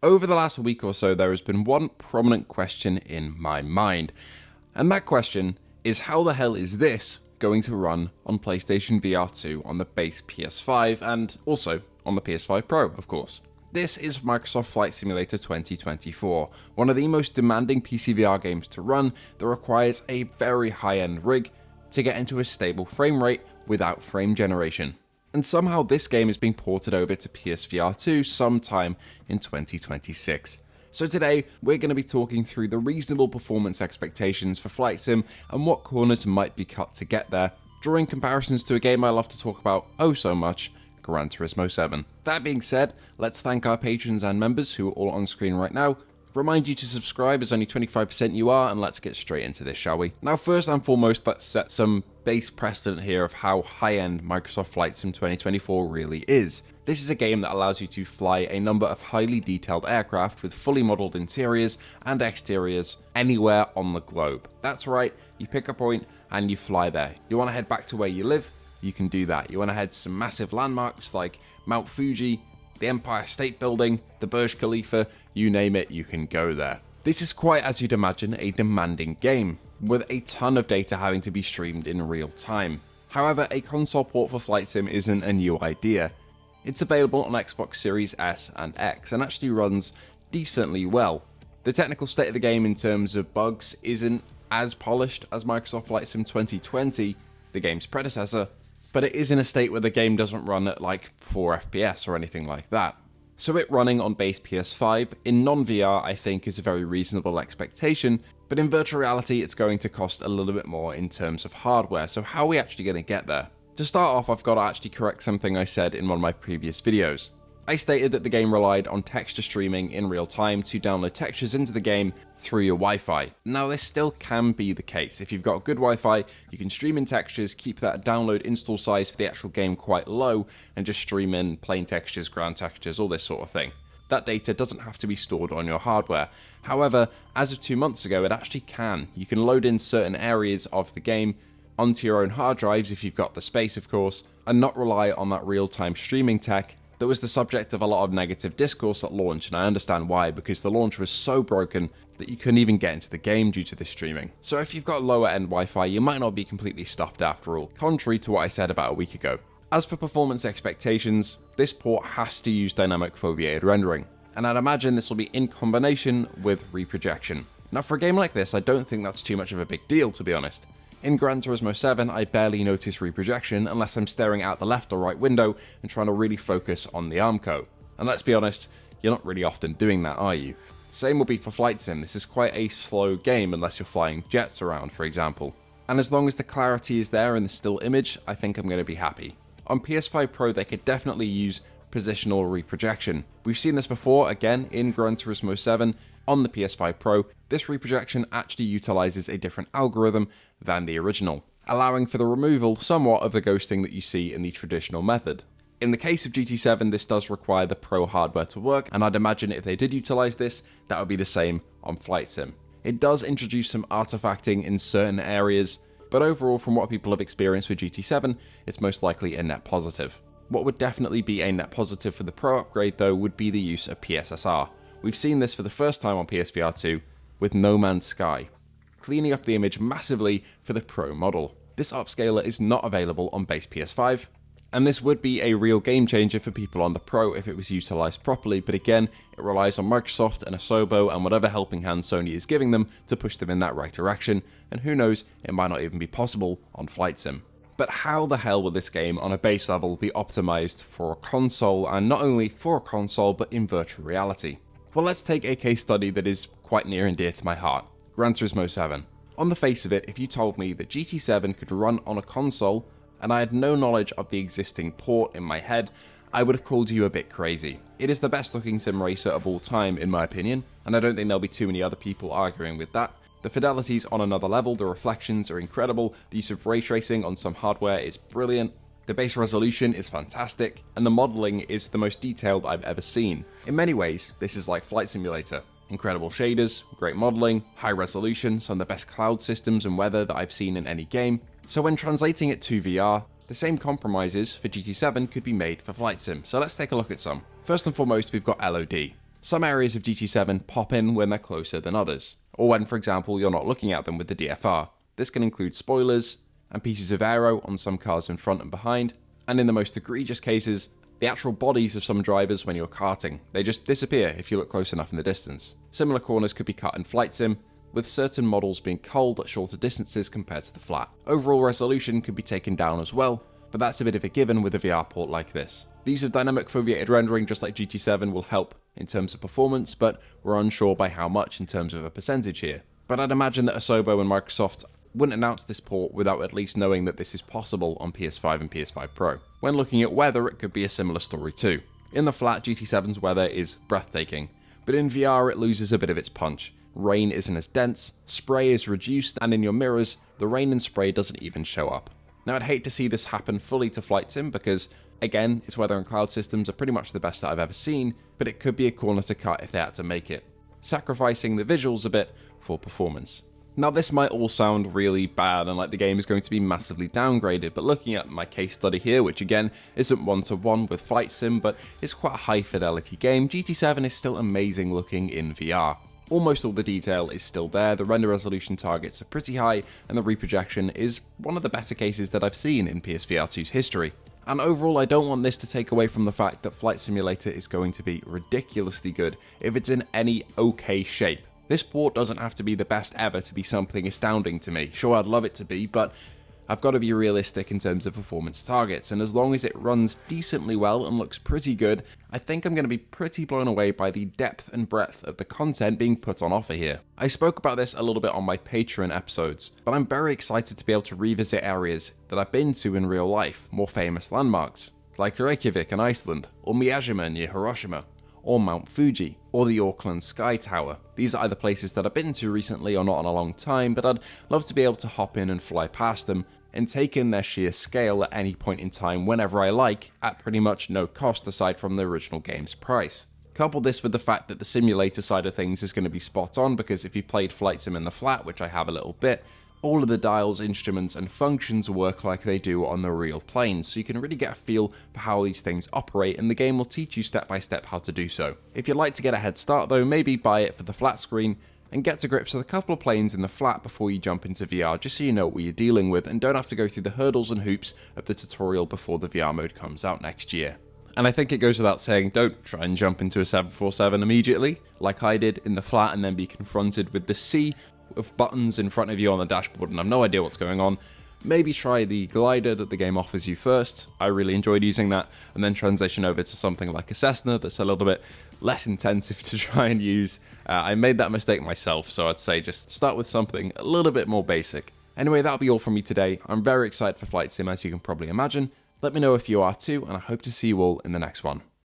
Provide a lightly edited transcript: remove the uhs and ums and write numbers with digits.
Over the last week or so, there has been one prominent question in my mind, and that question is how the hell is this going to run on PlayStation VR2 on the base PS5 and also on the PS5 Pro, of course. This is Microsoft Flight Simulator 2024, one of the most demanding PC VR games to run that requires a very high-end rig to get into a stable frame rate without frame generation. And somehow this game is being ported over to PSVR2 sometime in 2026. So today, we're going to be talking through the reasonable performance expectations for Flight Sim and what corners might be cut to get there, drawing comparisons to a game I love to talk about oh so much, Gran Turismo 7. That being said, let's thank our patrons and members who are all on screen right now. Remind you to subscribe as only 25% you are, and let's get straight into this, shall we? Now first and foremost, let's set some base precedent here of how high-end Microsoft Flight Sim 2024 really is. This is a game that allows you to fly a number of highly detailed aircraft with fully modelled interiors and exteriors anywhere on the globe. That's right, you pick a point and you fly there. You want to head back to where you live? You can do that. You want to head to some massive landmarks like Mount Fuji, the Empire State Building, the Burj Khalifa, you name it, you can go there. This is quite, as you'd imagine, a demanding game, with a ton of data having to be streamed in real time. However, a console port for Flight Sim isn't a new idea. It's available on Xbox Series S and X, and actually runs decently well. The technical state of the game in terms of bugs isn't as polished as Microsoft Flight Sim 2020, the game's predecessor, but it is in a state where the game doesn't run at like 4 FPS or anything like that. So it running on base PS5 in non-VR I think is a very reasonable expectation, but in virtual reality it's going to cost a little bit more in terms of hardware, so how are we actually going to get there? To start off, I've got to actually correct something I said in one of my previous videos. I stated that the game relied on texture streaming in real time to download textures into the game through your Wi-Fi. Now this still can be the case. If you've got good Wi-Fi, you can stream in textures, keep that download install size for the actual game quite low, and just stream in plain textures, ground textures, all this sort of thing. That data doesn't have to be stored on your hardware. However, as of 2 months ago, it actually can. You can load in certain areas of the game onto your own hard drives if you've got the space, of course, and not rely on that real-time streaming tech that was the subject of a lot of negative discourse at launch, and I understand why, because the launch was so broken that you couldn't even get into the game due to this streaming. So if you've got lower end Wi-Fi, you might not be completely stuffed after all, contrary to what I said about a week ago. As for performance expectations, this port has to use dynamic foveated rendering, and I'd imagine this will be in combination with reprojection. Now for a game like this, I don't think that's too much of a big deal, to be honest. In Gran Turismo 7, I barely notice reprojection unless I'm staring out the left or right window and trying to really focus on the Armco. And let's be honest, you're not really often doing that, are you? Same will be for Flight Sim. This is quite a slow game unless you're flying jets around, for example. And as long as the clarity is there in the still image, I think I'm going to be happy. On PS5 Pro, they could definitely use positional reprojection. We've seen this before, again, in Gran Turismo 7, on the PS5 Pro. This reprojection actually utilizes a different algorithm than the original, allowing for the removal somewhat of the ghosting that you see in the traditional method. In the case of GT7, this does require the Pro hardware to work, and I'd imagine if they did utilize this, that would be the same on Flight Sim. It does introduce some artifacting in certain areas, but overall from what people have experienced with GT7, it's most likely a net positive. What would definitely be a net positive for the Pro upgrade though would be the use of PSSR. We've seen this for the first time on PSVR2 with No Man's Sky, cleaning up the image massively for the Pro model. This upscaler is not available on base PS5, and this would be a real game changer for people on the Pro if it was utilized properly, but again, it relies on Microsoft and Asobo and whatever helping hand Sony is giving them to push them in that right direction, and who knows, it might not even be possible on Flight Sim. But how the hell will this game on a base level be optimized for a console, and not only for a console but in virtual reality? Well, let's take a case study that is quite near and dear to my heart, Gran Turismo 7. On the face of it, if you told me that GT7 could run on a console, and I had no knowledge of the existing port in my head, I would have called you a bit crazy. It is the best looking sim racer of all time in my opinion, and I don't think there'll be too many other people arguing with that. The fidelity's on another level, the reflections are incredible, the use of ray tracing on some hardware is brilliant, the base resolution is fantastic, and the modelling is the most detailed I've ever seen. In many ways, this is like Flight Simulator. Incredible shaders, great modelling, high resolution, some of the best cloud systems and weather that I've seen in any game. So when translating it to VR, the same compromises for GT7 could be made for Flight Sim, so let's take a look at some. First and foremost, we've got LOD. Some areas of GT7 pop in when they're closer than others, or when, for example, you're not looking at them with the DFR. This can include spoilers and pieces of aero on some cars in front and behind, and in the most egregious cases, the actual bodies of some drivers when you're karting. They just disappear if you look close enough in the distance. Similar corners could be cut in Flight Sim, with certain models being culled at shorter distances compared to the flat. Overall resolution could be taken down as well, but that's a bit of a given with a VR port like this. The use of dynamic foveated rendering just like GT7 will help in terms of performance, but we're unsure by how much in terms of a percentage here. But I'd imagine that Asobo and Microsoft wouldn't announce this port without at least knowing that this is possible on PS5 and PS5 Pro. When looking at weather, it could be a similar story too. In the flat, GT7's weather is breathtaking, but in VR it loses a bit of its punch. Rain isn't as dense, spray is reduced, and in your mirrors, the rain and spray doesn't even show up. Now I'd hate to see this happen fully to Flight Sim because, again, its weather and cloud systems are pretty much the best that I've ever seen, but it could be a corner to cut if they had to make it, sacrificing the visuals a bit for performance. Now this might all sound really bad and like the game is going to be massively downgraded, but looking at my case study here, which again isn't one-to-one with Flight Sim, but is quite a high fidelity game, GT7 is still amazing looking in VR. Almost all the detail is still there, the render resolution targets are pretty high, and the reprojection is one of the better cases that I've seen in PSVR2's history. And overall, I don't want this to take away from the fact that Flight Simulator is going to be ridiculously good if it's in any okay shape. This port doesn't have to be the best ever to be something astounding to me. Sure, I'd love it to be, but I've got to be realistic in terms of performance targets, and as long as it runs decently well and looks pretty good, I think I'm going to be pretty blown away by the depth and breadth of the content being put on offer here. I spoke about this a little bit on my Patreon episodes, but I'm very excited to be able to revisit areas that I've been to in real life, more famous landmarks, like Reykjavik in Iceland, or Miyajima near Hiroshima, or Mount Fuji, or the Auckland Sky Tower. These are either places that I've been to recently or not in a long time, but I'd love to be able to hop in and fly past them and take in their sheer scale at any point in time whenever I like, at pretty much no cost aside from the original game's price. Couple this with the fact that the simulator side of things is going to be spot on, because if you played Flight Sim in the flat, which I have a little bit, all of the dials, instruments, and functions work like they do on the real planes, so you can really get a feel for how these things operate, and the game will teach you step by step how to do so. If you'd like to get a head start though, maybe buy it for the flat screen, and get to grips with a couple of planes in the flat before you jump into VR, just so you know what you're dealing with, and don't have to go through the hurdles and hoops of the tutorial before the VR mode comes out next year. And I think it goes without saying, don't try and jump into a 747 immediately, like I did in the flat, and then be confronted with the sea of buttons in front of you on the dashboard and have no idea what's going on. Maybe try the glider that the game offers you first. I really enjoyed using that, and then transition over to something like a Cessna that's a little bit less intensive to try and use. I made that mistake myself, so I'd say just start with something a little bit more basic. Anyway, that'll be all from me today. I'm very excited for Flight Sim, as you can probably imagine. Let me know if you are too, and I hope to see you all in the next one.